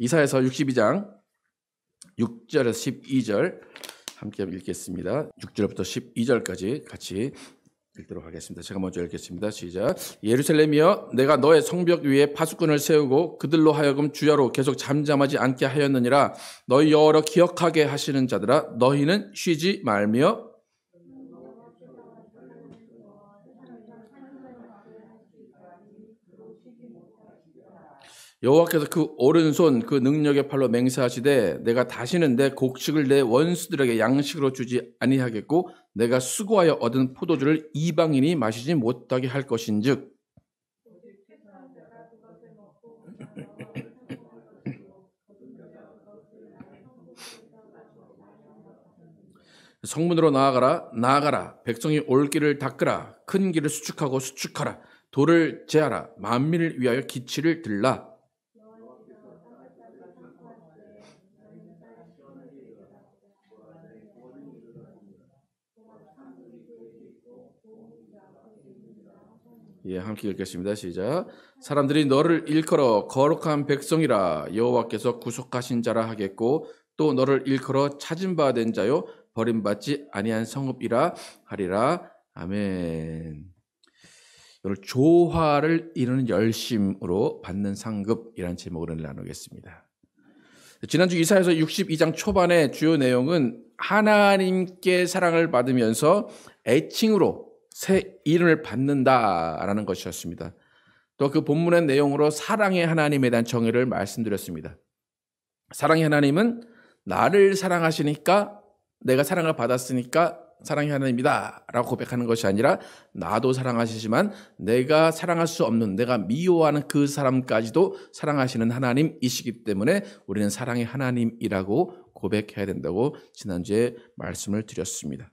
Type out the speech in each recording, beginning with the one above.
이사야서 62장 6절에서 12절 함께 읽겠습니다. 6절부터 12절까지 같이 읽도록 하겠습니다. 제가 먼저 읽겠습니다. 시작. 예루살렘이여, 내가 너의 성벽 위에 파수꾼을 세우고 그들로 하여금 주야로 계속 잠잠하지 않게 하였느니라. 너희 여호와를 기억하게 하시는 자들아, 너희는 쉬지 말며 여호와께서 그 오른손 그 능력의 팔로 맹세하시되 내가 다시는 내 곡식을 내 원수들에게 양식으로 주지 아니하겠고 내가 수고하여 얻은 포도주를 이방인이 마시지 못하게 할 것인즉 성문으로 나아가라. 백성이 올 길을 닦으라. 큰 길을 수축하고 수축하라. 돌을 제하라. 만민을 위하여 기치를 들라. 함께 읽겠습니다. 시작. 사람들이 너를 일컬어 거룩한 백성이라 여호와께서 구속하신 자라 하겠고 또 너를 일컬어 찾은 바 된 자요 버림받지 아니한 성읍이라 하리라. 아멘. 오늘 조화를 이루는 열심으로 받는 상급이라는 제목으로 나누겠습니다. 지난주 이사야서 62장 초반의 주요 내용은 하나님께 사랑을 받으면서 애칭으로 새 이름을 받는다라는 것이었습니다. 또 그 본문의 내용으로 사랑의 하나님에 대한 정의를 말씀드렸습니다. 사랑의 하나님은 나를 사랑하시니까 내가 사랑을 받았으니까 사랑의 하나님이다 라고 고백하는 것이 아니라 나도 사랑하시지만 내가 사랑할 수 없는 내가 미워하는 그 사람까지도 사랑하시는 하나님이시기 때문에 우리는 사랑의 하나님이라고 고백해야 된다고 지난주에 말씀을 드렸습니다.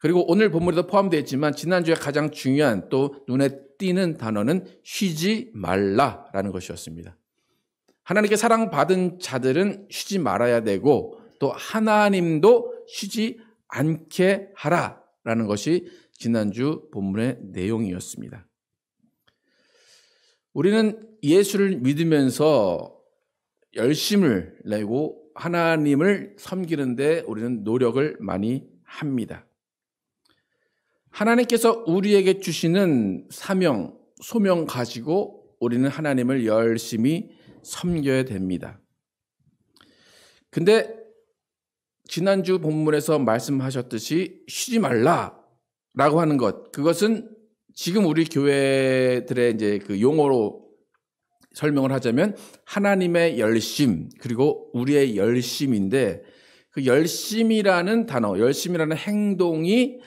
그리고 오늘 본문에도 포함되어 있지만 지난주에 가장 중요한 또 눈에 띄는 단어는 쉬지 말라라는 것이었습니다. 하나님께 사랑받은 자들은 쉬지 말아야 되고 또 하나님도 쉬지 않게 하라라는 것이 지난주 본문의 내용이었습니다. 우리는 예수를 믿으면서 열심을 내고 하나님을 섬기는데 우리는 노력을 많이 합니다. 하나님께서 우리에게 주시는 사명, 소명 가지고 우리는 하나님을 열심히 섬겨야 됩니다. 근데 지난주 본문에서 말씀하셨듯이 쉬지 말라라고 하는 것, 그것은 지금 우리 교회들의 이제 그 용어로 설명을 하자면 하나님의 열심 그리고 우리의 열심인데 그 열심이라는 단어, 열심이라는 행동이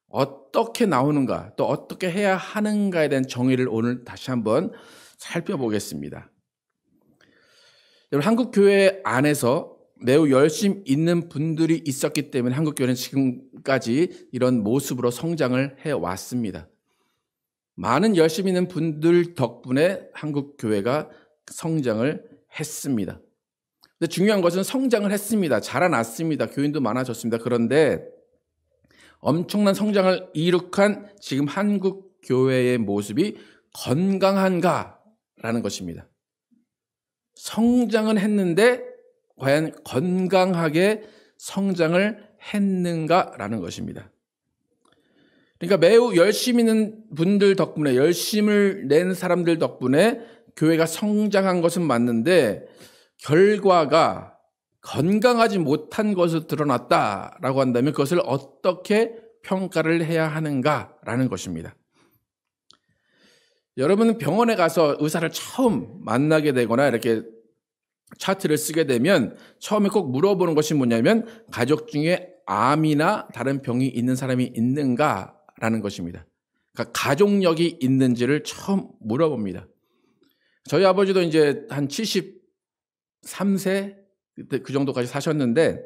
어떻게 나오는가 또 어떻게 해야 하는가에 대한 정의를 오늘 다시 한번 살펴보겠습니다. 여러분, 한국교회 안에서 매우 열심 있는 분들이 있었기 때문에 한국교회는 지금까지 이런 모습으로 성장을 해왔습니다. 많은 열심 있는 분들 덕분에 한국교회가 성장을 했습니다. 근데 중요한 것은 성장을 했습니다. 자라났습니다. 교인도 많아졌습니다. 그런데 엄청난 성장을 이룩한 지금 한국교회의 모습이 건강한가라는 것입니다. 성장은 했는데 과연 건강하게 성장을 했는가라는 것입니다. 그러니까 매우 열심 있는 분들 덕분에 열심을 낸 사람들 덕분에 교회가 성장한 것은 맞는데 결과가 건강하지 못한 것으로 드러났다라고 한다면 그것을 어떻게 평가를 해야 하는가라는 것입니다. 여러분은 병원에 가서 의사를 처음 만나게 되거나 이렇게 차트를 쓰게 되면 처음에 꼭 물어보는 것이 뭐냐면 가족 중에 암이나 다른 병이 있는 사람이 있는가라는 것입니다. 그러니까 가족력이 있는지를 처음 물어봅니다. 저희 아버지도 이제 한 73세 그 정도까지 사셨는데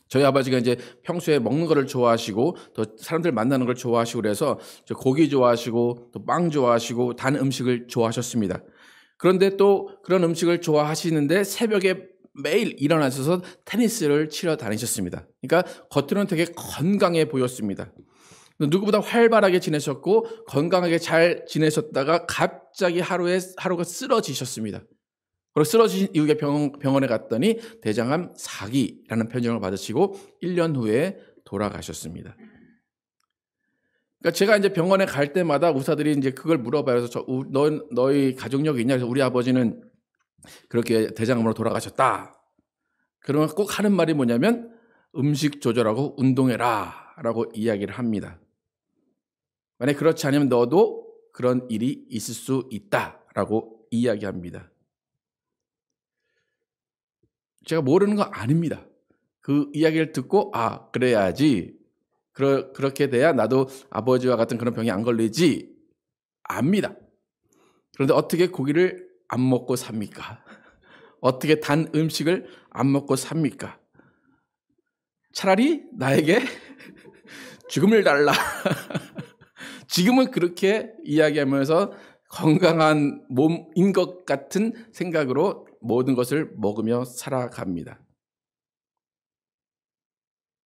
저희 아버지가 이제 평소에 먹는 거를 좋아하시고 또 사람들 만나는 걸 좋아하시고 그래서 고기 좋아하시고 또 빵 좋아하시고 단 음식을 좋아하셨습니다. 그런데 또 그런 음식을 좋아하시는데 새벽에 매일 일어나셔서 테니스를 치러 다니셨습니다. 그러니까 겉으로는 되게 건강해 보였습니다. 누구보다 활발하게 지내셨고 건강하게 잘 지내셨다가 갑자기 하루가 쓰러지셨습니다. 그리고 쓰러지신 이후에 병원에 갔더니 대장암 4기라는 편정을 받으시고 1년 후에 돌아가셨습니다. 그러니까 제가 이제 병원에 갈 때마다 의사들이 이제 그걸 물어봐요. 그래서 너희 가족력이 있냐? 그래서 우리 아버지는 그렇게 대장암으로 돌아가셨다. 그러면 꼭 하는 말이 뭐냐면 음식 조절하고 운동해라 라고 이야기를 합니다. 만약 그렇지 않으면 너도 그런 일이 있을 수 있다라고 이야기합니다. 제가 모르는 거 아닙니다. 그 이야기를 듣고 그래야지. 그렇게 돼야 나도 아버지와 같은 그런 병이 안 걸리지 압니다. 그런데 어떻게 고기를 안 먹고 삽니까? 어떻게 단 음식을 안 먹고 삽니까? 차라리 나에게 죽음을 달라. 지금은 그렇게 이야기하면서 건강한 몸인 것 같은 생각으로 모든 것을 먹으며 살아갑니다.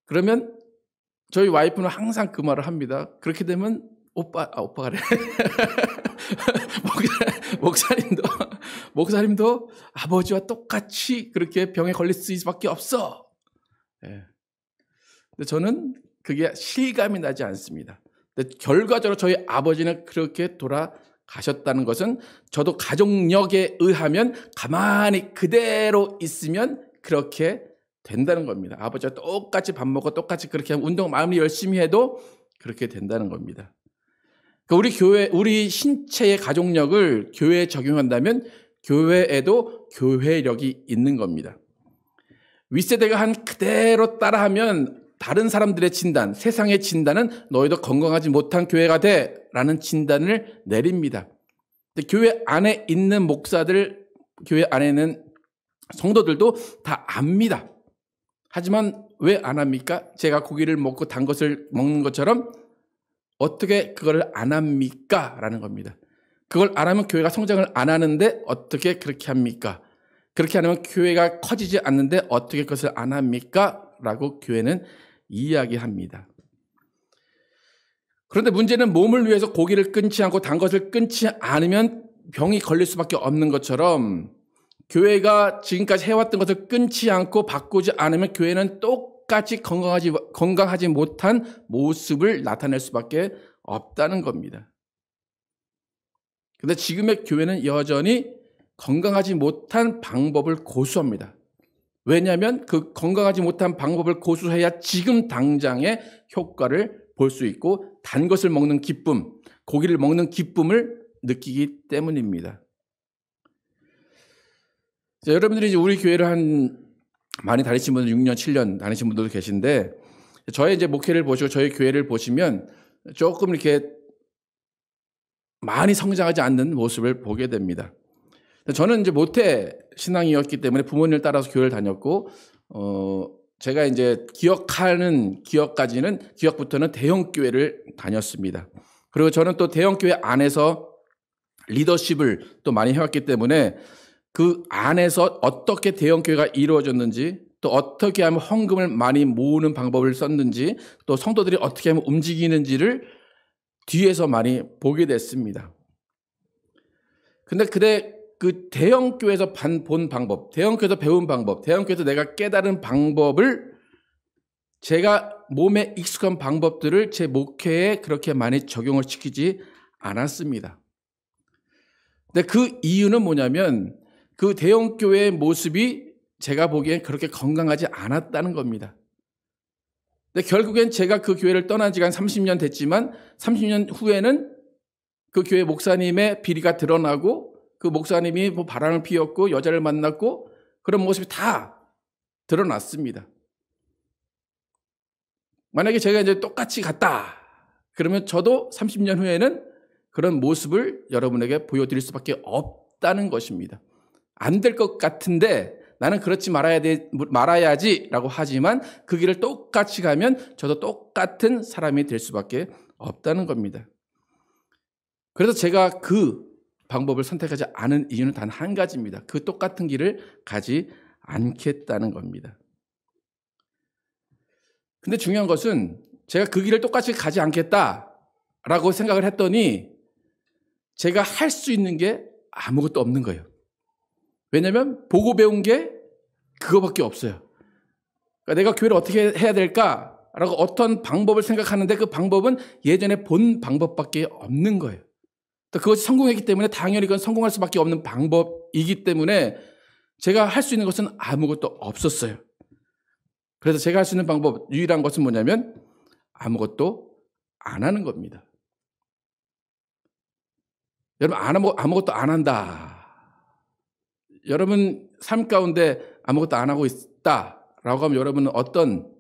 그러면 저희 와이프는 항상 그 말을 합니다. 그렇게 되면 오빠가래. 목사님도 아버지와 똑같이 그렇게 병에 걸릴 수밖에 없어. 예. 근데 저는 그게 실감이 나지 않습니다. 근데 결과적으로 저희 아버지는 그렇게 돌아가셨다는 것은 저도 가족력에 의하면 가만히 그대로 있으면 그렇게 된다는 겁니다. 아버지와 똑같이 밥 먹고 똑같이 그렇게 하면 운동 마음이 열심히 해도 그렇게 된다는 겁니다. 그러니까 우리 신체의 가족력을 교회에 적용한다면 교회에도 교회력이 있는 겁니다. 윗세대가 한 그대로 따라하면 다른 사람들의 진단, 세상의 진단은 너희도 건강하지 못한 교회가 돼 라는 진단을 내립니다. 근데 교회 안에 있는 목사들, 교회 안에 있는 성도들도 다 압니다. 하지만 왜 안 합니까? 제가 고기를 먹고 단 것을 먹는 것처럼 어떻게 그걸 안 합니까? 라는 겁니다. 그걸 안 하면 교회가 성장을 안 하는데 어떻게 그렇게 합니까? 그렇게 안 하면 교회가 커지지 않는데 어떻게 그것을 안 합니까? 라고 교회는 이야기합니다. 그런데 문제는 몸을 위해서 고기를 끊지 않고 단 것을 끊지 않으면 병이 걸릴 수밖에 없는 것처럼 교회가 지금까지 해왔던 것을 끊지 않고 바꾸지 않으면 교회는 똑같이 건강하지 못한 모습을 나타낼 수밖에 없다는 겁니다. 그런데 지금의 교회는 여전히 건강하지 못한 방법을 고수합니다. 왜냐하면 그 건강하지 못한 방법을 고수해야 지금 당장의 효과를 볼 수 있고 단 것을 먹는 기쁨, 고기를 먹는 기쁨을 느끼기 때문입니다. 자, 여러분들이 이제 우리 교회를 많이 다니신 분들 6년, 7년 다니신 분들도 계신데 저의 이제 목회를 보시고 저희 교회를 보시면 조금 이렇게 많이 성장하지 않는 모습을 보게 됩니다. 저는 이제 모태 신앙이었기 때문에 부모님을 따라서 교회를 다녔고, 제가 이제 기억부터는 대형 교회를 다녔습니다. 그리고 저는 또 대형 교회 안에서 리더십을 또 많이 해왔기 때문에 그 안에서 어떻게 대형 교회가 이루어졌는지, 또 어떻게 하면 헌금을 많이 모으는 방법을 썼는지, 또 성도들이 어떻게 하면 움직이는지를 뒤에서 많이 보게 됐습니다. 근데 그 대형 교회에서 본 방법, 대형 교회에서 배운 방법, 대형 교회에서 내가 깨달은 방법을 제가 몸에 익숙한 방법들을 제 목회에 그렇게 많이 적용을 시키지 않았습니다. 근데 그 이유는 뭐냐면 그 대형 교회의 모습이 제가 보기엔 그렇게 건강하지 않았다는 겁니다. 근데 결국엔 제가 그 교회를 떠난 지가 한 30년 됐지만 30년 후에는 그 교회 목사님의 비리가 드러나고 그 목사님이 뭐 바람을 피웠고 여자를 만났고 그런 모습이 다 드러났습니다. 만약에 제가 이제 똑같이 갔다 그러면 저도 30년 후에는 그런 모습을 여러분에게 보여드릴 수밖에 없다는 것입니다. 안 될 것 같은데 나는 그렇지 말아야지라고 하지만 그 길을 똑같이 가면 저도 똑같은 사람이 될 수밖에 없다는 겁니다. 그래서 제가 그 방법을 선택하지 않은 이유는 단 한 가지입니다. 그 똑같은 길을 가지 않겠다는 겁니다. 근데 중요한 것은 제가 그 길을 똑같이 가지 않겠다라고 생각을 했더니 제가 할 수 있는 게 아무것도 없는 거예요. 왜냐하면 보고 배운 게 그거밖에 없어요. 그러니까 내가 교회를 어떻게 해야 될까라고 어떤 방법을 생각하는데 그 방법은 예전에 본 방법밖에 없는 거예요. 그것이 성공했기 때문에 당연히 그건 성공할 수밖에 없는 방법이기 때문에 제가 할 수 있는 것은 아무것도 없었어요. 그래서 제가 할 수 있는 방법, 유일한 것은 뭐냐면 아무것도 안 하는 겁니다. 여러분, 아무것도 안 한다. 여러분 삶 가운데 아무것도 안 하고 있다라고 하면 여러분은 어떤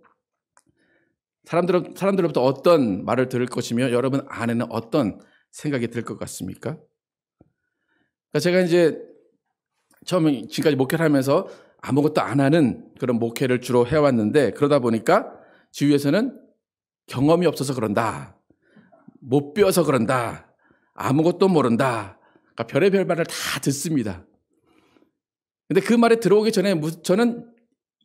사람들로부터 어떤 말을 들을 것이며 여러분 안에는 어떤 생각이 들 것 같습니까? 그러니까 제가 이제 처음에 지금까지 목회를 하면서 아무것도 안 하는 그런 목회를 주로 해왔는데 그러다 보니까 주위에서는 경험이 없어서 그런다. 못 배워서 그런다. 아무것도 모른다. 그러니까 별의별 말을 다 듣습니다. 근데 그 말에 들어오기 전에 저는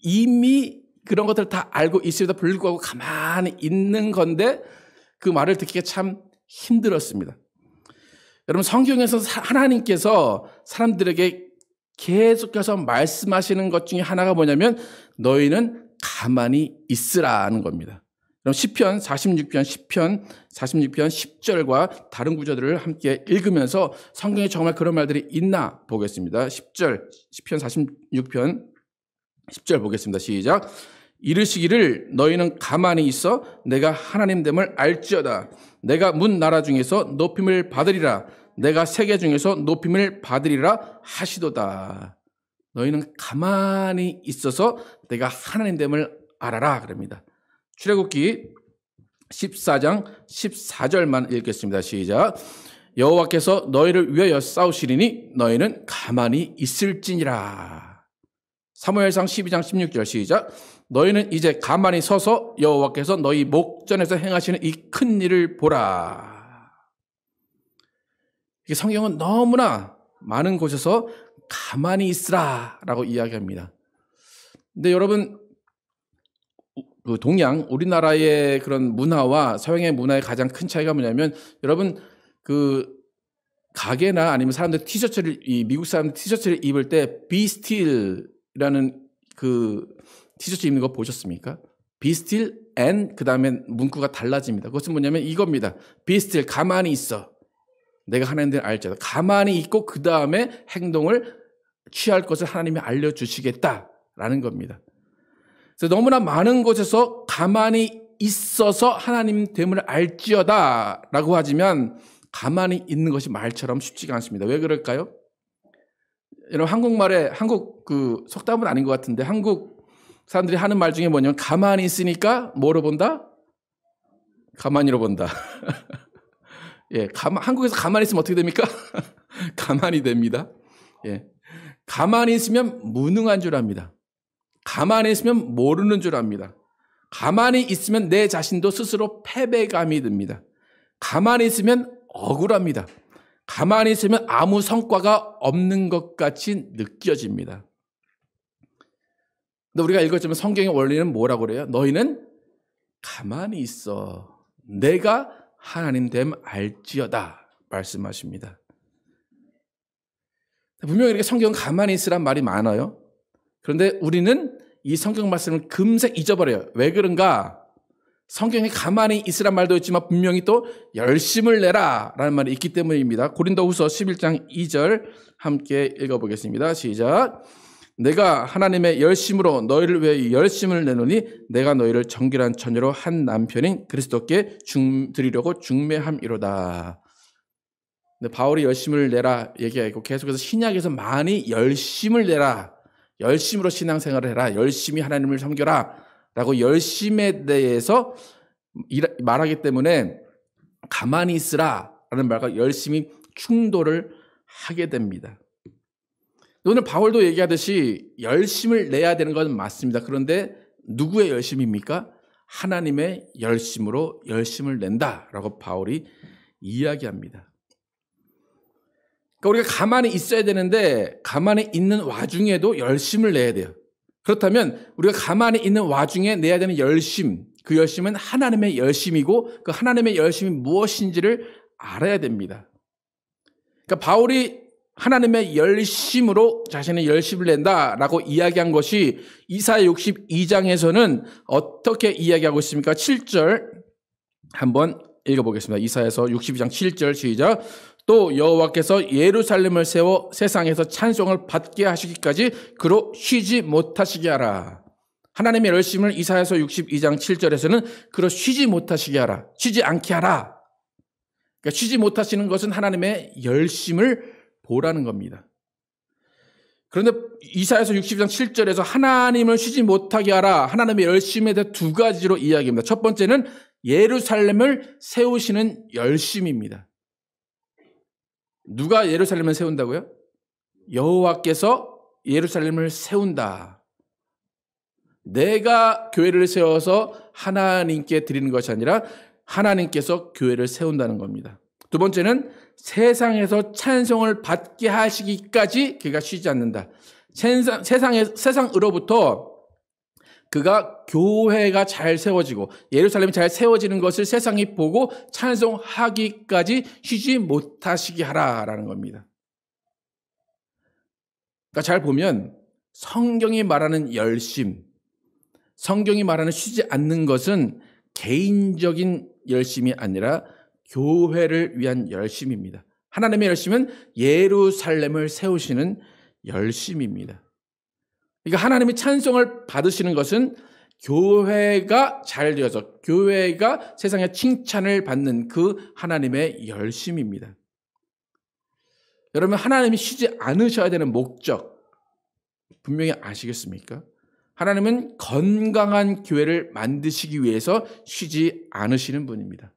이미 그런 것들을 다 알고 있음에도 불구하고 가만히 있는 건데 그 말을 듣기가 참 힘들었습니다. 여러분 성경에서 하나님께서 사람들에게 계속해서 말씀하시는 것 중에 하나가 뭐냐면 너희는 가만히 있으라는 겁니다. 그럼 시편 46편 10절과 다른 구절들을 함께 읽으면서 성경에 정말 그런 말들이 있나 보겠습니다. 10절 시편 46편 10절 보겠습니다. 시작. 이르시기를 너희는 가만히 있어 내가 하나님됨을 알지어다. 내가 문 나라 중에서 높임을 받으리라. 내가 세계 중에서 높임을 받으리라 하시도다. 너희는 가만히 있어서 내가 하나님됨을 알아라 그럽니다. 출애굽기 14장 14절만 읽겠습니다. 시작. 여호와께서 너희를 위하여 싸우시리니 너희는 가만히 있을지니라. 사무엘상 12장 16절 시작. 너희는 이제 가만히 서서 여호와께서 너희 목전에서 행하시는 이 큰 일을 보라. 성경은 너무나 많은 곳에서 가만히 있으라라고 이야기합니다. 근데 여러분 그 동양 우리나라의 그런 문화와 서양의 문화의 가장 큰 차이가 뭐냐면 여러분 그 가게나 아니면 사람들 티셔츠를 미국 사람들 티셔츠를 입을 때 be still이라는 그 티셔츠 입는 거 보셨습니까? be still and 그다음에 문구가 달라집니다. 그것은 뭐냐면 이겁니다. be still 가만히 있어. 내가 하나님을 알지어다. 가만히 있고 그다음에 행동을 취할 것을 하나님이 알려주시겠다라는 겁니다. 그래서 너무나 많은 곳에서 가만히 있어서 하나님 됨을 알지어다라고 하지만 가만히 있는 것이 말처럼 쉽지가 않습니다. 왜 그럴까요? 여러분 한국말에 한국 그 속담은 아닌 것 같은데 한국 사람들이 하는 말 중에 뭐냐면 가만히 있으니까 뭐로 본다? 가만히로 본다. 예, 한국에서 가만히 있으면 어떻게 됩니까? 가만히 됩니다. 예, 가만히 있으면 무능한 줄 압니다. 가만히 있으면 모르는 줄 압니다. 가만히 있으면 내 자신도 스스로 패배감이 듭니다. 가만히 있으면 억울합니다. 가만히 있으면 아무 성과가 없는 것 같이 느껴집니다. 근데 우리가 읽었지만 성경의 원리는 뭐라고 그래요? 너희는 가만히 있어. 내가 하나님 됨 알지어다 말씀하십니다. 분명히 이렇게 성경은 가만히 있으란 말이 많아요. 그런데 우리는 이 성경 말씀을 금세 잊어버려요. 왜 그런가? 성경에 가만히 있으란 말도 있지만 분명히 또 열심을 내라 라는 말이 있기 때문입니다. 고린도후서 11장 2절 함께 읽어보겠습니다. 시작. 내가 하나님의 열심으로 너희를 위해 열심을 내노니 내가 너희를 정결한 처녀로 한 남편인 그리스도께 드리려고 중매함이로다. 근데 바울이 열심을 내라 얘기하고 계속해서 신약에서 많이 열심을 내라. 열심으로 신앙생활을 해라. 열심히 하나님을 섬겨라. 라고 열심에 대해서 말하기 때문에 가만히 있으라 라는 말과 열심히 충돌을 하게 됩니다. 오늘 바울도 얘기하듯이 열심을 내야 되는 건 맞습니다. 그런데 누구의 열심입니까? 하나님의 열심으로 열심을 낸다라고 바울이 이야기합니다. 그러니까 우리가 가만히 있어야 되는데 가만히 있는 와중에도 열심을 내야 돼요. 그렇다면 우리가 가만히 있는 와중에 내야 되는 열심, 그 열심은 하나님의 열심이고 그 하나님의 열심이 무엇인지를 알아야 됩니다. 그러니까 바울이 하나님의 열심으로 자신의 열심을 낸다라고 이야기한 것이 이사야 62장에서는 어떻게 이야기하고 있습니까? 7절 한번 읽어보겠습니다. 이사야서 62장 7절 시작. 또 여호와께서 예루살렘을 세워 세상에서 찬송을 받게 하시기까지 그로 쉬지 못하시게 하라. 하나님의 열심을 이사야서 62장 7절에서는 그로 쉬지 못하시게 하라. 쉬지 않게 하라. 그러니까 쉬지 못하시는 것은 하나님의 열심을 보라는 겁니다. 그런데 이사야서 62장 7절에서 하나님을 쉬지 못하게 하라. 하나님의 열심에 대해 두 가지로 이야기합니다. 첫 번째는 예루살렘을 세우시는 열심입니다. 누가 예루살렘을 세운다고요? 여호와께서 예루살렘을 세운다. 내가 교회를 세워서 하나님께 드리는 것이 아니라 하나님께서 교회를 세운다는 겁니다. 두 번째는 세상에서 찬송을 받게 하시기까지 그가 쉬지 않는다. 세상으로부터 그가 교회가 잘 세워지고 예루살렘이 잘 세워지는 것을 세상이 보고 찬송하기까지 쉬지 못하시게 하라라는 겁니다. 그러니까 잘 보면 성경이 말하는 열심, 성경이 말하는 쉬지 않는 것은 개인적인 열심이 아니라 교회를 위한 열심입니다. 하나님의 열심은 예루살렘을 세우시는 열심입니다. 그러니까 하나님이 찬송을 받으시는 것은 교회가 잘 되어서 교회가 세상에 칭찬을 받는 그 하나님의 열심입니다. 여러분, 하나님이 쉬지 않으셔야 되는 목적 분명히 아시겠습니까? 하나님은 건강한 교회를 만드시기 위해서 쉬지 않으시는 분입니다.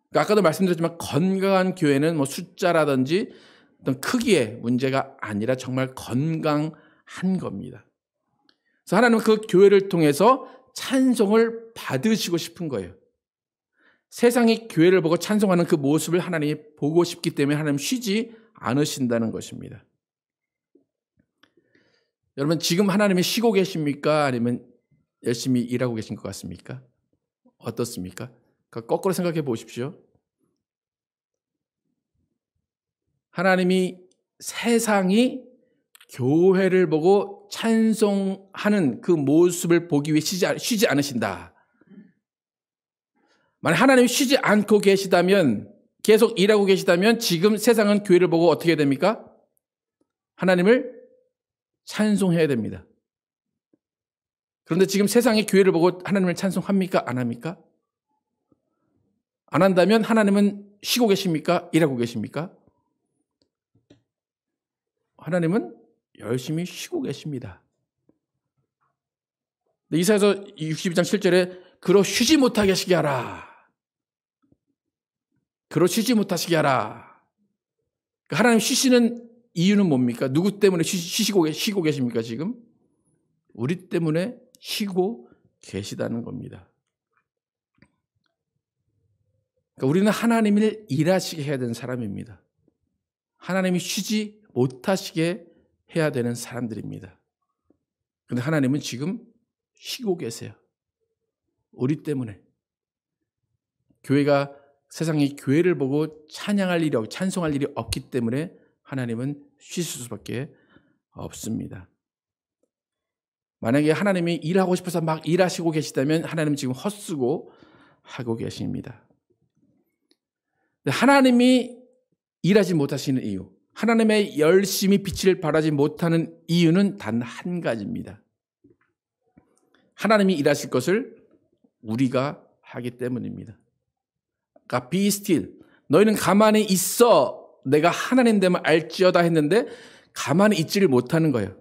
그러니까 아까도 말씀드렸지만 건강한 교회는 뭐 숫자라든지 어떤 크기의 문제가 아니라 정말 건강한 겁니다. 그래서 하나님은 그 교회를 통해서 찬송을 받으시고 싶은 거예요. 세상이 교회를 보고 찬송하는 그 모습을 하나님이 보고 싶기 때문에 하나님 쉬지 않으신다는 것입니다. 여러분, 지금 하나님이 쉬고 계십니까? 아니면 열심히 일하고 계신 것 같습니까? 어떻습니까? 거꾸로 생각해 보십시오. 하나님이 세상이 교회를 보고 찬송하는 그 모습을 보기 위해 쉬지 않으신다. 만약 하나님이 쉬지 않고 계시다면, 계속 일하고 계시다면 지금 세상은 교회를 보고 어떻게 됩니까? 하나님을 찬송해야 됩니다. 그런데 지금 세상이 교회를 보고 하나님을 찬송합니까? 안 합니까? 안 한다면 하나님은 쉬고 계십니까? 일하고 계십니까? 하나님은 열심히 쉬고 계십니다. 이사야서 62장 7절에 그로 쉬지 못하게 하시게 하라. 그로 쉬지 못하시게 하라. 하나님 쉬시는 이유는 뭡니까? 누구 때문에 쉬고 계십니까 지금? 우리 때문에 쉬고 계시다는 겁니다. 그러니까 우리는 하나님을 일하시게 해야 되는 사람입니다. 하나님이 쉬지 못하시게 해야 되는 사람들입니다. 그런데 하나님은 지금 쉬고 계세요. 우리 때문에. 교회가 세상이 교회를 보고 찬송할 일이 없기 때문에 하나님은 쉬실 수밖에 없습니다. 만약에 하나님이 일하고 싶어서 막 일하시고 계시다면 하나님은 지금 헛수고 하고 계십니다. 하나님이 일하지 못하시는 이유, 하나님의 열심히 빛을 발하지 못하는 이유는 단 한 가지입니다. 하나님이 일하실 것을 우리가 하기 때문입니다. 그러니까 be still, 너희는 가만히 있어, 내가 하나님 됨을 알지어다 했는데 가만히 있지를 못하는 거예요.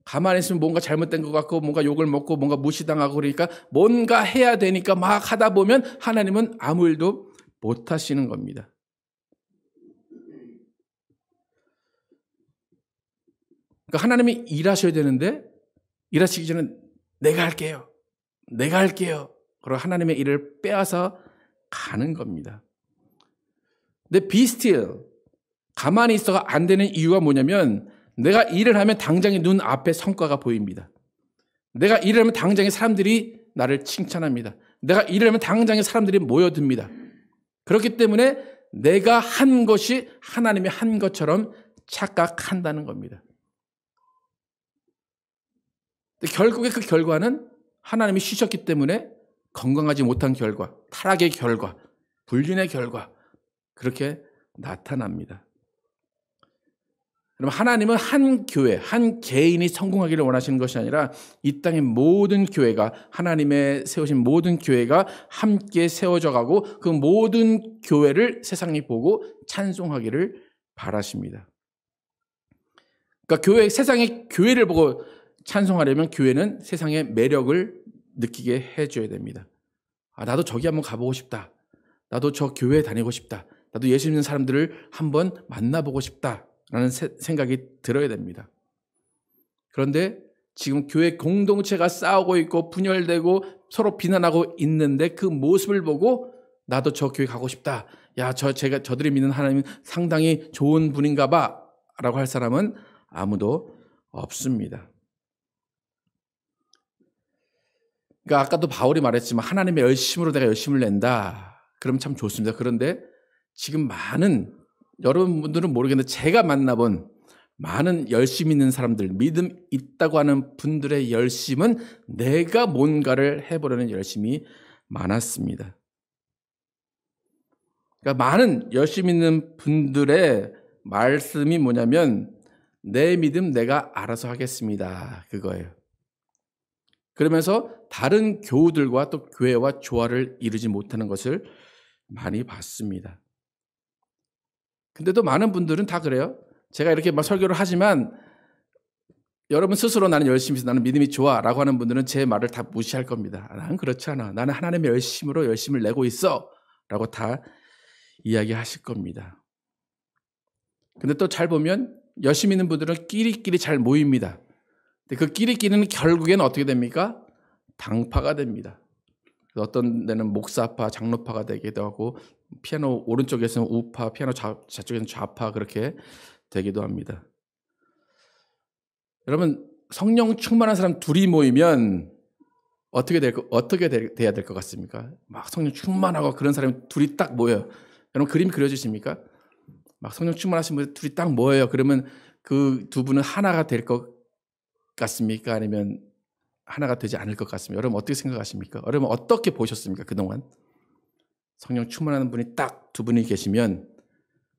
가만히 있으면 뭔가 잘못된 것 같고 뭔가 욕을 먹고 뭔가 무시당하고 그러니까 뭔가 해야 되니까 막 하다 보면 하나님은 아무 일도 못 하시는 겁니다. 그러니까 하나님이 일하셔야 되는데 일하시기 전에 내가 할게요. 그리고 하나님의 일을 빼앗아 가는 겁니다. 근데 be still, 가만히 있어가 안 되는 이유가 뭐냐면 내가 일을 하면 당장에 눈 앞에 성과가 보입니다. 내가 일을 하면 당장에 사람들이 나를 칭찬합니다. 내가 일을 하면 당장에 사람들이 모여듭니다. 그렇기 때문에 내가 한 것이 하나님이 한 것처럼 착각한다는 겁니다. 결국에 그 결과는 하나님이 쉬셨기 때문에 건강하지 못한 결과, 타락의 결과, 불륜의 결과, 그렇게 나타납니다. 그럼 하나님은 한 교회, 한 개인이 성공하기를 원하시는 것이 아니라 이 땅의 모든 교회가, 하나님의 세우신 모든 교회가 함께 세워져 가고 그 모든 교회를 세상이 보고 찬송하기를 바라십니다. 그러니까 세상의 교회를 보고 찬송하려면 교회는 세상의 매력을 느끼게 해줘야 됩니다. 나도 저기 한번 가보고 싶다. 나도 저 교회에 다니고 싶다. 나도 예수 믿는 사람들을 한번 만나보고 싶다라는 생각이 들어야 됩니다. 그런데 지금 교회 공동체가 싸우고 있고 분열되고 서로 비난하고 있는데 그 모습을 보고 나도 저 교회 가고 싶다. 야, 저들이 믿는 하나님은 상당히 좋은 분인가 봐. 라고 할 사람은 아무도 없습니다. 그러니까 아까도 바울이 말했지만 하나님의 열심으로 내가 열심을 낸다. 그러면 참 좋습니다. 그런데 지금 여러분들은 모르겠는데 제가 만나본 많은 열심 있는 사람들, 믿음 있다고 하는 분들의 열심은 내가 뭔가를 해보려는 열심이 많았습니다. 그러니까 많은 열심 있는 분들의 말씀이 뭐냐면 내 믿음 내가 알아서 하겠습니다. 그거예요. 그러면서 다른 교우들과 또 교회와 조화를 이루지 못하는 것을 많이 봤습니다. 근데 또 많은 분들은 다 그래요. 제가 이렇게 막 설교를 하지만 여러분 스스로 나는 열심히 해서 나는 믿음이 좋아 라고 하는 분들은 제 말을 다 무시할 겁니다. 나는 그렇지 않아. 나는 하나님의 열심으로 열심을 내고 있어 라고 다 이야기하실 겁니다. 근데 또 잘 보면 열심히 있는 분들은 끼리끼리 잘 모입니다. 근데 그 끼리끼리는 결국에는 어떻게 됩니까? 당파가 됩니다. 어떤 데는 목사파, 장로파가 되기도 하고 피아노 오른쪽에서는 우파, 피아노 좌쪽에서는 좌파 그렇게 되기도 합니다. 여러분 성령 충만한 사람 둘이 모이면 어떻게 돼야 될 것 같습니까? 막 성령 충만하고 그런 사람이 둘이 딱 모여요. 여러분 그림 그려지십니까? 막 성령 충만하신 분이 둘이 딱 모여요. 그러면 그 두 분은 하나가 될 것 같습니까? 아니면 하나가 되지 않을 것 같습니까? 여러분 어떻게 생각하십니까? 여러분 어떻게 보셨습니까? 그동안 성령 충만한 분이 딱 두 분이 계시면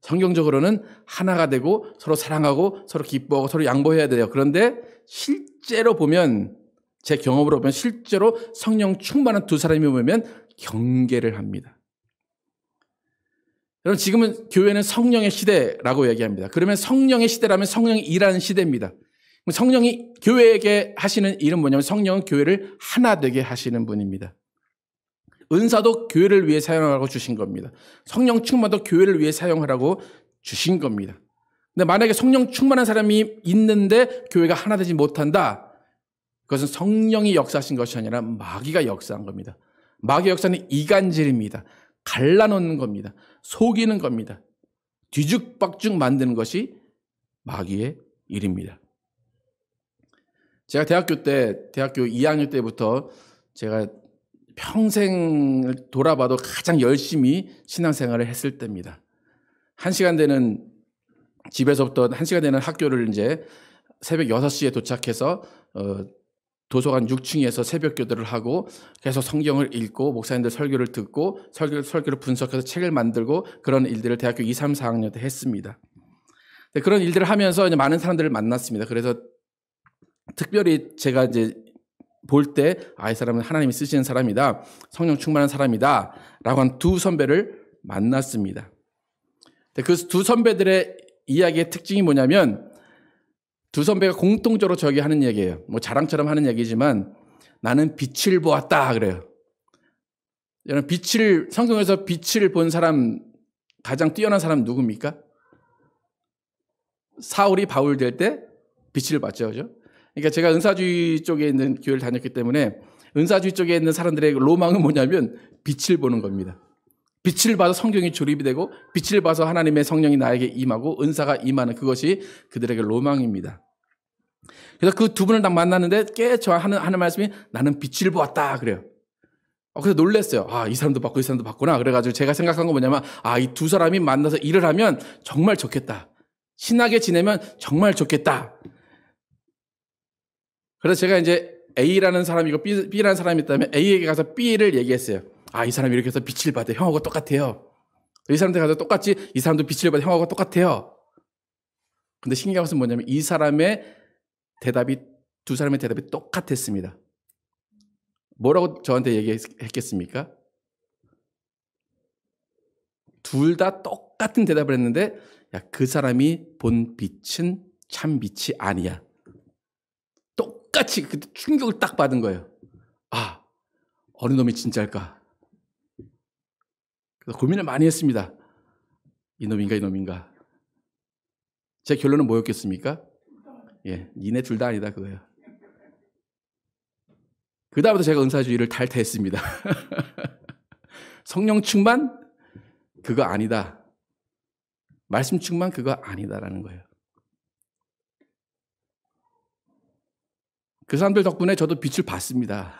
성경적으로는 하나가 되고 서로 사랑하고 서로 기뻐하고 서로 양보해야 돼요. 그런데 실제로 보면 제 경험으로 보면 실제로 성령 충만한 두 사람이 모이면 경계를 합니다. 여러분 지금은 교회는 성령의 시대라고 얘기합니다. 그러면 성령의 시대라면 성령이 일하는 시대입니다. 성령이 교회에게 하시는 일은 뭐냐면 성령은 교회를 하나 되게 하시는 분입니다. 은사도 교회를 위해 사용하라고 주신 겁니다. 성령 충만도 교회를 위해 사용하라고 주신 겁니다. 근데 만약에 성령 충만한 사람이 있는데 교회가 하나 되지 못한다. 그것은 성령이 역사하신 것이 아니라 마귀가 역사한 겁니다. 마귀의 역사는 이간질입니다. 갈라놓는 겁니다. 속이는 겁니다. 뒤죽박죽 만드는 것이 마귀의 일입니다. 제가 대학교 2학년 때부터 제가 평생을 돌아봐도 가장 열심히 신앙생활을 했을 때입니다. 1시간 되는 집에서부터 1시간 되는 학교를 이제 새벽 6시에 도착해서 도서관 6층에서 새벽 기도를 하고 계속 성경을 읽고 목사님들 설교를 듣고 설교를 분석해서 책을 만들고 그런 일들을 대학교 2, 3, 4학년 때 했습니다. 그런 일들을 하면서 이제 많은 사람들을 만났습니다. 그래서 특별히 제가 이제 볼 때 이 사람은 하나님이 쓰시는 사람이다. 성령 충만한 사람이다. 라고 한 두 선배를 만났습니다. 그 두 선배들의 이야기의 특징이 뭐냐면 두 선배가 공통적으로 저에게 하는 얘기예요. 뭐 자랑처럼 하는 얘기지만 나는 빛을 보았다 그래요. 여러분 성경에서 빛을 본 사람 가장 뛰어난 사람 누굽니까? 사울이 바울 될 때 빛을 봤죠. 그죠? 그러니까 제가 은사주의 쪽에 있는 교회를 다녔기 때문에 은사주의 쪽에 있는 사람들의 로망은 뭐냐면 빛을 보는 겁니다. 빛을 봐서 성경이 조립이 되고 빛을 봐서 하나님의 성령이 나에게 임하고 은사가 임하는 그것이 그들에게 로망입니다. 그래서 그 두 분을 딱 만났는데 하는 말씀이 나는 빛을 보았다 그래요. 그래서 놀랐어요. 이 사람도 받고 이 사람도 받구나. 그래가지고 제가 생각한 건 뭐냐면, 이 두 사람이 만나서 일을 하면 정말 좋겠다. 친하게 지내면 정말 좋겠다. 그래서 제가 이제 A라는 사람이고 B라는 사람이 있다면 A에게 가서 B를 얘기했어요. 이 사람이 이렇게 해서 빛을 받아. 형하고 똑같아요. 이 사람한테 가서 똑같이 이 사람도 빛을 받아. 형하고 똑같아요. 근데 신기한 것은 뭐냐면 이 사람의 대답이, 두 사람의 대답이 똑같았습니다. 뭐라고 저한테 얘기했겠습니까? 둘 다 똑같은 대답을 했는데, 그 사람이 본 빛은 참 빛이 아니야. 똑같이 그때 충격을 딱 받은 거예요. 어느 놈이 진짜일까? 그래서 고민을 많이 했습니다. 이놈인가 이놈인가. 제 결론은 뭐였겠습니까? 니네 둘 다 아니다 그거예요. 그 다음부터 제가 은사주의를 탈퇴했습니다. 성령 충만? 그거 아니다. 말씀 충만? 그거 아니다라는 거예요. 그 사람들 덕분에 저도 빛을 봤습니다.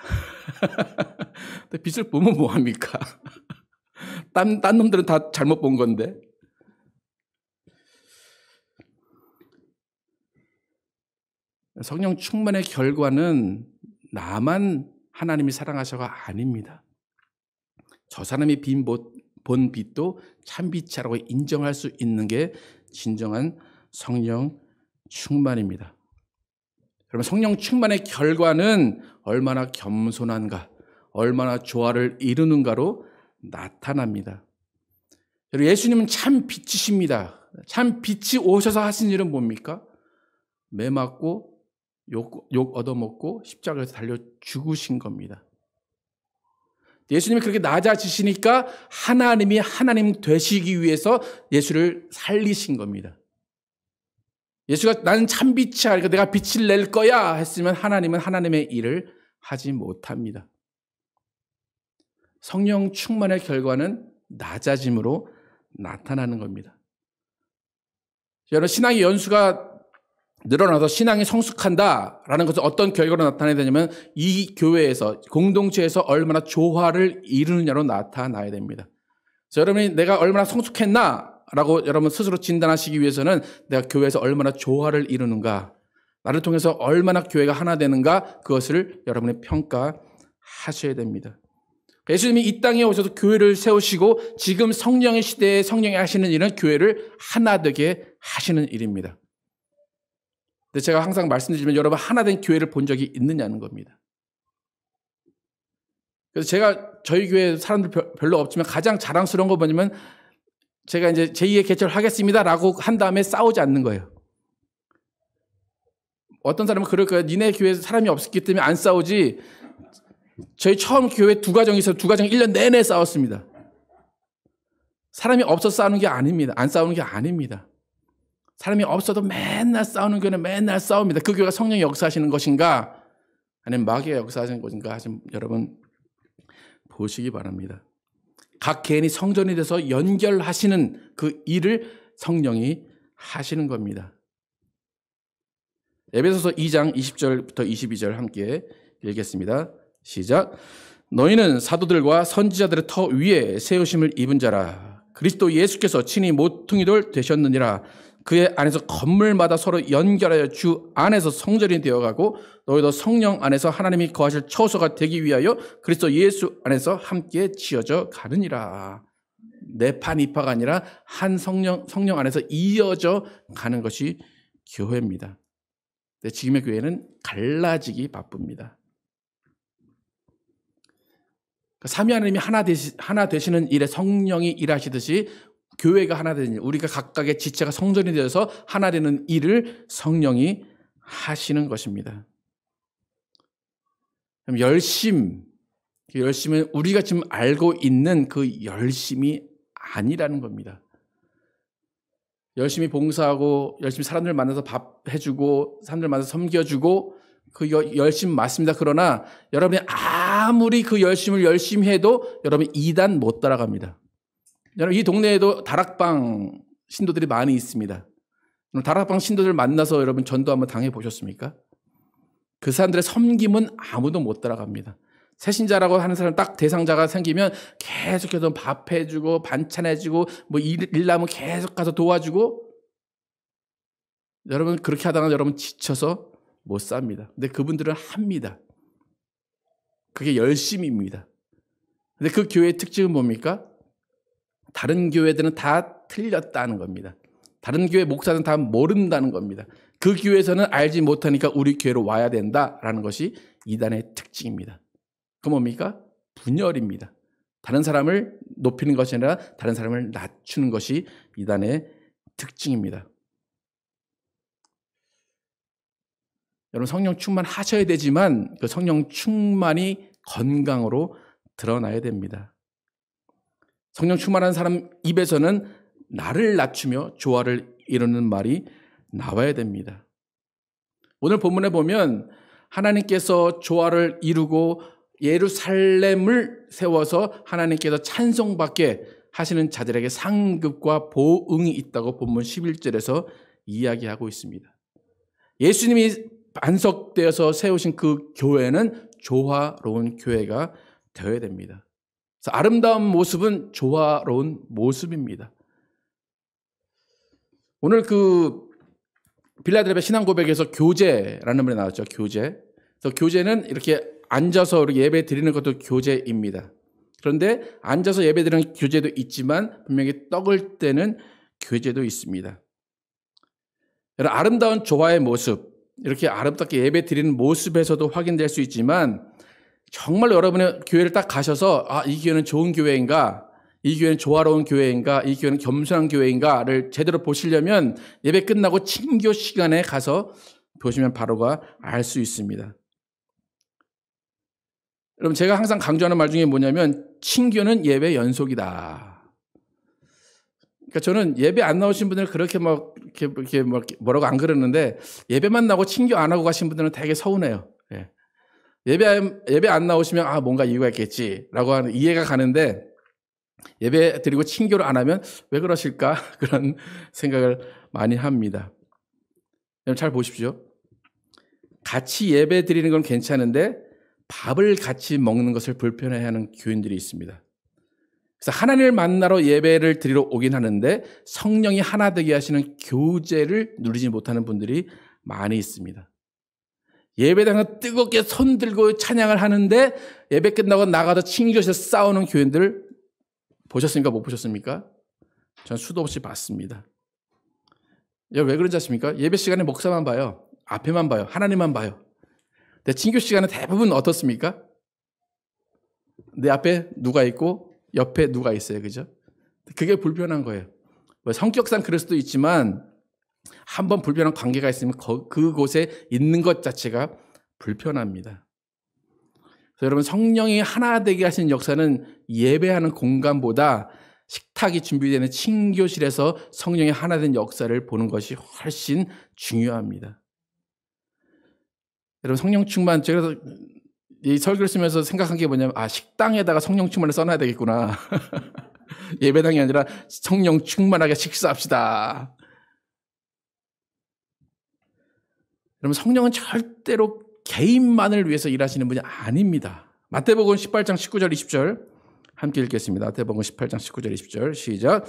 근데 빛을 보면 뭐합니까? 딴 놈들은 다 잘못 본 건데. 성령 충만의 결과는 나만 하나님이 사랑하셔가 아닙니다. 저 사람이 본 빛도 참 빛이라고 인정할 수 있는 게 진정한 성령 충만입니다. 여러분, 성령 충만의 결과는 얼마나 겸손한가, 얼마나 조화를 이루는가로 나타납니다. 여러분, 예수님은 참 빛이십니다. 참 빛이 오셔서 하신 일은 뭡니까? 매 맞고 욕 얻어먹고 십자가에서 달려 죽으신 겁니다. 예수님이 그렇게 낮아지시니까 하나님이 하나님 되시기 위해서 예수를 살리신 겁니다. 예수가 나는 참 빛이야, 그러니까 내가 빛을 낼 거야 했으면 하나님은 하나님의 일을 하지 못합니다. 성령 충만의 결과는 낮아짐으로 나타나는 겁니다. 여러분, 신앙의 연수가 늘어나서 신앙이 성숙한다라는 것은 어떤 결과로 나타나야 되냐면 이 교회에서, 공동체에서 얼마나 조화를 이루느냐로 나타나야 됩니다. 그래서 여러분이 내가 얼마나 성숙했나라고 여러분 스스로 진단하시기 위해서는 내가 교회에서 얼마나 조화를 이루는가, 나를 통해서 얼마나 교회가 하나 되는가, 그것을 여러분이 평가하셔야 됩니다. 예수님이 이 땅에 오셔서 교회를 세우시고 지금 성령의 시대에 성령이 하시는 일은 교회를 하나 되게 하시는 일입니다. 근데 제가 항상 말씀드리지만 여러분, 하나된 교회를 본 적이 있느냐는 겁니다. 그래서 제가 저희 교회 사람들 별로 없지만 가장 자랑스러운 거 뭐냐면 제가 이제 제2의 개척을 하겠습니다라고 한 다음에 싸우지 않는 거예요. 어떤 사람은 그럴 거예요. 니네 교회에 사람이 없었기 때문에 안 싸우지. 저희 처음 교회 두 가정이 있어서 두 가정 1년 내내 싸웠습니다. 사람이 없어서 싸우는 게 아닙니다. 안 싸우는 게 아닙니다. 사람이 없어도 맨날 싸우는 교회는 맨날 싸웁니다. 그 교회가 성령이 역사하시는 것인가 아니면 마귀가 역사하시는 것인가 하시면 여러분 보시기 바랍니다. 각 개인이 성전이 돼서 연결하시는 그 일을 성령이 하시는 겁니다. 에베소서 2장 20절부터 22절 함께 읽겠습니다. 시작. 너희는 사도들과 선지자들의 터 위에 세우심을 입은 자라. 그리스도 예수께서 친히 모퉁이돌 되셨느니라. 그의 안에서 건물마다 서로 연결하여 주 안에서 성전이 되어가고 너희도 성령 안에서 하나님이 거하실 처소가 되기 위하여 그리스도 예수 안에서 함께 지어져 가느니라. 내 판 이파가 아니라 한 성령 안에서 이어져 가는 것이 교회입니다. 근데 지금의 교회는 갈라지기 바쁩니다. 삼위 하나님이 하나 되시는 일에 성령이 일하시듯이 교회가 하나 되는 일, 우리가 각각의 지체가 성전이 되어서 하나 되는 일을 성령이 하시는 것입니다. 그럼 열심은 우리가 지금 알고 있는 그 열심이 아니라는 겁니다. 열심히 봉사하고 열심히 사람들 만나서 밥 해주고 사람들 만나서 섬겨주고 그 열심 맞습니다. 그러나 여러분이 아무리 그 열심을 열심히 해도 여러분 2단 못 따라갑니다. 여러분, 이 동네에도 다락방 신도들이 많이 있습니다. 다락방 신도들 만나서 여러분 전도 한번 당해 보셨습니까? 그 사람들의 섬김은 아무도 못 따라갑니다. 새신자라고 하는 사람 딱 대상자가 생기면 계속해서 밥 해주고 반찬 해주고 뭐 일 나면 계속 가서 도와주고, 여러분 그렇게 하다가 여러분 지쳐서 못 삽니다. 근데 그분들은 합니다. 그게 열심입니다. 근데 그 교회의 특징은 뭡니까? 다른 교회들은 다 틀렸다는 겁니다. 다른 교회 목사는 다 모른다는 겁니다. 그 교회에서는 알지 못하니까 우리 교회로 와야 된다라는 것이 이단의 특징입니다. 그 뭡니까? 분열입니다. 다른 사람을 높이는 것이 아니라 다른 사람을 낮추는 것이 이단의 특징입니다. 여러분 성령 충만하셔야 되지만 그 성령 충만이 건강으로 드러나야 됩니다. 성령 충만한 사람 입에서는 나를 낮추며 조화를 이루는 말이 나와야 됩니다. 오늘 본문에 보면 하나님께서 조화를 이루고 예루살렘을 세워서 하나님께서 찬송받게 하시는 자들에게 상급과 보응이 있다고 본문 11절에서 이야기하고 있습니다. 예수님이 반석되어서 세우신 그 교회는 조화로운 교회가 되어야 됩니다. 그래서 아름다운 모습은 조화로운 모습입니다. 오늘 그 빌라델피아 신앙고백에서 교제라는 말이 나왔죠. 교제. 그래서 교제는 이렇게 앉아서 예배 드리는 것도 교제입니다. 그런데 앉아서 예배 드리는 교제도 있지만 분명히 떡을 떼는 교제도 있습니다. 여러분 아름다운 조화의 모습, 이렇게 아름답게 예배 드리는 모습에서도 확인될 수 있지만 정말 여러분의 교회를 딱 가셔서 이 교회는 좋은 교회인가, 이 교회는 조화로운 교회인가, 이 교회는 겸손한 교회인가를 제대로 보시려면 예배 끝나고 친교 시간에 가서 보시면 바로가 알 수 있습니다. 여러분 제가 항상 강조하는 말 중에 뭐냐면 친교는 예배 연속이다. 그러니까 저는 예배 안 나오신 분들은 그렇게 이렇게 뭐라고 안 그러는데 예배만 나오고 친교 안 하고 가신 분들은 되게 서운해요. 예. 예배 안 나오시면 뭔가 이유가 있겠지라고 하는 이해가 가는데 예배 드리고 친교를 안 하면 왜 그러실까 그런 생각을 많이 합니다. 여러분 잘 보십시오. 같이 예배 드리는 건 괜찮은데 밥을 같이 먹는 것을 불편해하는 교인들이 있습니다. 그래서 하나님을 만나러 예배를 드리러 오긴 하는데 성령이 하나 되게 하시는 교제를 누리지 못하는 분들이 많이 있습니다. 예배당에 뜨겁게 손 들고 찬양을 하는데 예배 끝나고 나가서 친교실에서 싸우는 교인들 보셨습니까? 못 보셨습니까? 저는 수도 없이 봤습니다. 여러분 왜 그런지 아십니까? 예배 시간에 목사만 봐요. 앞에만 봐요. 하나님만 봐요. 근데 친교 시간은 대부분 어떻습니까? 내 앞에 누가 있고 옆에 누가 있어요. 그죠? 그게 불편한 거예요. 성격상 그럴 수도 있지만 한번 불편한 관계가 있으면 그곳에 있는 것 자체가 불편합니다. 그래서 여러분 성령이 하나 되게 하시는 역사는 예배하는 공간보다 식탁이 준비되는 친교실에서 성령이 하나 된 역사를 보는 것이 훨씬 중요합니다. 여러분 성령 충만, 제가 이 설교를 쓰면서 생각한 게 뭐냐면 식당에다가 성령 충만을 써놔야 되겠구나. 예배당이 아니라 성령 충만하게 식사합시다. 여러분 성령은 절대로 개인만을 위해서 일하시는 분이 아닙니다. 마태복음 18장 19절 20절 함께 읽겠습니다. 마태복음 18장 19절 20절 시작.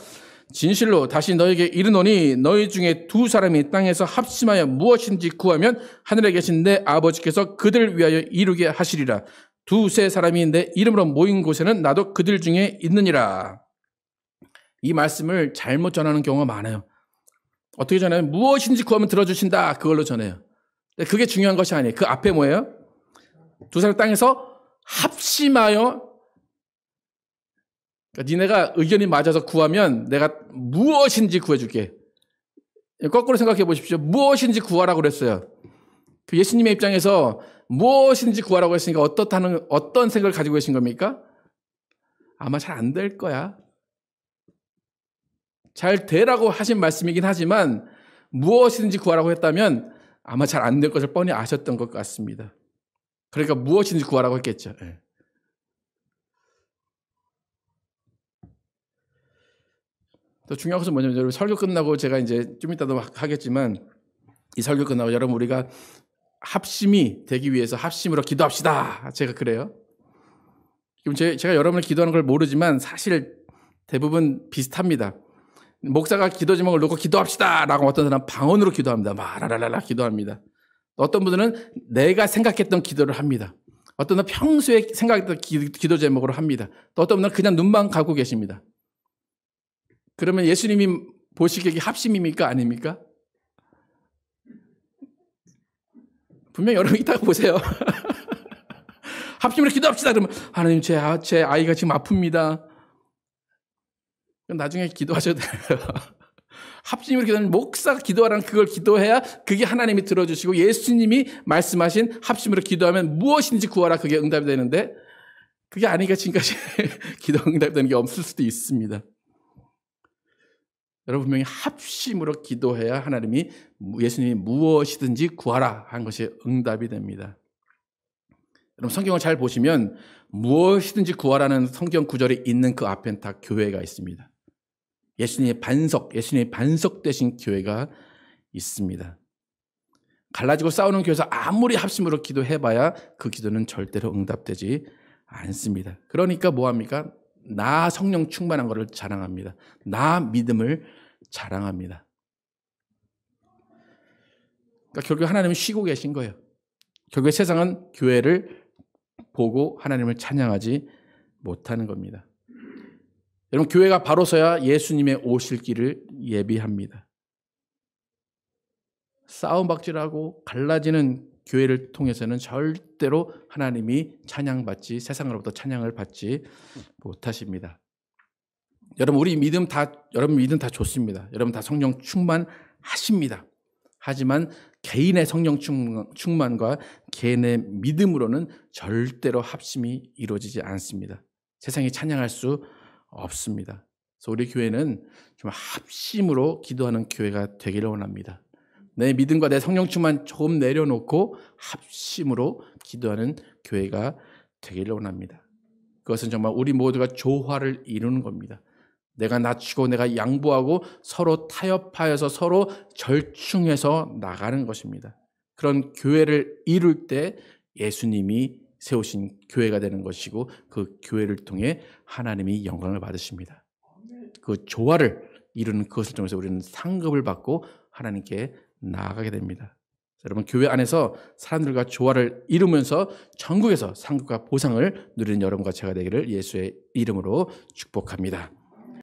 진실로 다시 너에게 이르노니 너희 중에 두 사람이 땅에서 합심하여 무엇인지 구하면 하늘에 계신 내 아버지께서 그들 위하여 이루게 하시리라. 두세 사람이 내 이름으로 모인 곳에는 나도 그들 중에 있느니라. 이 말씀을 잘못 전하는 경우가 많아요. 어떻게 전해요? 무엇인지 구하면 들어주신다. 그걸로 전해요. 그게 중요한 것이 아니에요. 그 앞에 뭐예요? 두 사람 땅에서 합심하여, 그러니까 니네가 의견이 맞아서 구하면 내가 무엇인지 구해줄게. 거꾸로 생각해 보십시오. 무엇인지 구하라고 그랬어요. 그 예수님의 입장에서 무엇인지 구하라고 했으니까 어떤 생각을 가지고 계신 겁니까? 아마 잘 안 될 거야. 잘 되라고 하신 말씀이긴 하지만 무엇이든지 구하라고 했다면 아마 잘 안 될 것을 뻔히 아셨던 것 같습니다. 그러니까 무엇인지 구하라고 했겠죠. 네. 더 중요한 것은 뭐냐면 여러분 설교 끝나고 제가 이제 좀 이따도 하겠지만 이 설교 끝나고 여러분 우리가 합심이 되기 위해서 합심으로 기도합시다. 제가 그래요. 제가 여러분을 기도하는 걸 모르지만 사실 대부분 비슷합니다. 목사가 기도 제목을 놓고 기도합시다 라고 어떤 사람은 방언으로 기도합니다. 마라라라 기도합니다. 어떤 분들은 내가 생각했던 기도를 합니다. 어떤 분은 평소에 생각했던 기도 제목으로 합니다. 또 어떤 분은 그냥 눈만 감고 계십니다. 그러면 예수님이 보시기에 합심입니까? 아닙니까? 분명히 여러분이 딱 보세요. 합심으로 기도합시다. 그러면 하나님 제 아이가 지금 아픕니다. 그럼 나중에 기도하셔도 돼요. 합심으로 기도하는 목사가 기도하라는 그걸 기도해야 그게 하나님이 들어주시고 예수님이 말씀하신 합심으로 기도하면 무엇인지 구하라 그게 응답이 되는데 그게 아니니까 지금까지 기도 응답이 되는 게 없을 수도 있습니다. 여러분 분명히 합심으로 기도해야 하나님이 예수님이 무엇이든지 구하라 한 것이 응답이 됩니다. 여러분 성경을 잘 보시면 무엇이든지 구하라는 성경 구절이 있는 그 앞엔 다 교회가 있습니다. 예수님의 반석 되신 교회가 있습니다. 갈라지고 싸우는 교회에서 아무리 합심으로 기도해봐야 그 기도는 절대로 응답되지 않습니다. 그러니까 뭐합니까? 나 성령 충만한 것을 자랑합니다. 나 믿음을 자랑합니다. 그러니까 결국 하나님은 쉬고 계신 거예요. 결국 세상은 교회를 보고 하나님을 찬양하지 못하는 겁니다. 여러분 교회가 바로 서야 예수님의 오실 길을 예비합니다. 싸움박질하고 갈라지는 교회를 통해서는 절대로 하나님이 찬양받지 세상으로부터 찬양을 받지 못하십니다. 여러분 믿음 다 좋습니다. 여러분 다 성령 충만하십니다. 하지만 개인의 성령 충만과 개인의 믿음으로는 절대로 합심이 이루어지지 않습니다. 세상이 찬양할 수 없습니다. 그래서 우리 교회는 좀 합심으로 기도하는 교회가 되기를 원합니다. 내 믿음과 내 성령 충만 조금 내려놓고 합심으로 기도하는 교회가 되기를 원합니다. 그것은 정말 우리 모두가 조화를 이루는 겁니다. 내가 낮추고 내가 양보하고 서로 타협하여서 서로 절충해서 나가는 것입니다. 그런 교회를 이룰 때 예수님이 세우신 교회가 되는 것이고 그 교회를 통해 하나님이 영광을 받으십니다. 그 조화를 이루는 그것을 통해서 우리는 상급을 받고 하나님께 나아가게 됩니다. 여러분 교회 안에서 사람들과 조화를 이루면서 전국에서 상급과 보상을 누리는 여러분과 제가 되기를 예수의 이름으로 축복합니다.